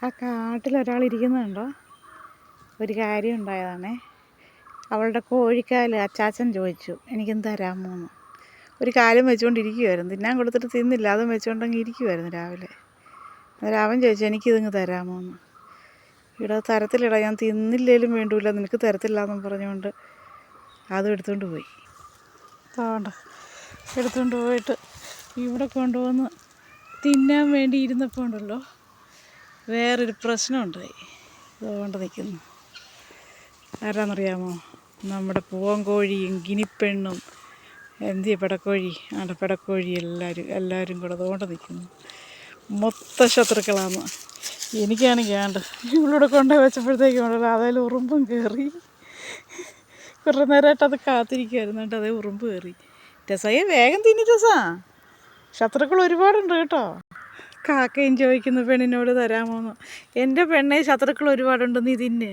ആ കാട്ടിലൊരാളിരിക്കുന്നുണ്ടോ? ഒരു കാര്യം ഉണ്ടായതാണേ. അവളുടെ കോഴിക്കാല് അച്ചാച്ചൻ ചോദിച്ചു എനിക്കൊന്ന് തരാമോന്ന്. ഒരു കാലും വെച്ചുകൊണ്ടിരിക്കുമായിരുന്നു, തിന്നാൻ കൊടുത്തിട്ട് തിന്നില്ല, അതും വെച്ചുകൊണ്ടങ്ങ് ഇരിക്കുമായിരുന്നു രാവിലെ. അന്നേരം അവൻ ചോദിച്ചു എനിക്കിതങ്ങ് തരാമോന്ന്. ഇവിടെ തരത്തിലിടാ, ഞാൻ തിന്നില്ലേലും വേണ്ടൂല, നിനക്ക് തരത്തില്ല എന്നും പറഞ്ഞുകൊണ്ട് അതും എടുത്തുകൊണ്ട് പോയി. അതുകൊണ്ട് എടുത്തുകൊണ്ട് പോയിട്ട് ഇവിടെ കൊണ്ടുവന്ന് തിന്നാൻ വേണ്ടി ഇരുന്നപ്പോൾ ഉണ്ടല്ലോ വേറൊരു പ്രശ്നമുണ്ടായി. അതുകൊണ്ട് നിൽക്കുന്നു. ആരാന്നറിയാമോ? നമ്മുടെ പൂവൻ കോഴിയും ഗിനിപ്പെണ്ണും എന്തിയ പെടക്കോഴി, അവിടെ പെടക്കോഴി എല്ലാവരും കൂടെ അതുകൊണ്ട് നിൽക്കുന്നു. മൊത്ത ശത്രുക്കളാണ്. എനിക്കാണെങ്കിൽ ആണ്ട് ഇവളിവിടെ കൊണ്ടുപോയി വെച്ചപ്പോഴത്തേക്കും ഉണ്ടല്ലോ അതേലും ഉറുമ്പും കയറി. കുറേ നേരമായിട്ട് അത് കാത്തിരിക്കുമായിരുന്നു, കേട്ടോ. അതേ ഉറുമ്പ് കയറി. രസയെ വേഗം തിന്നി രസാ. ശത്രുക്കൾ ഒരുപാടുണ്ട് കേട്ടോ. കാക്കയും ചോദിക്കുന്നു പെണ്ണിനോട് തരാമോന്ന്. എൻ്റെ പെണ്ണെ ശത്രുക്കൾ ഒരുപാടുണ്ട്, നീ തിന്ന്.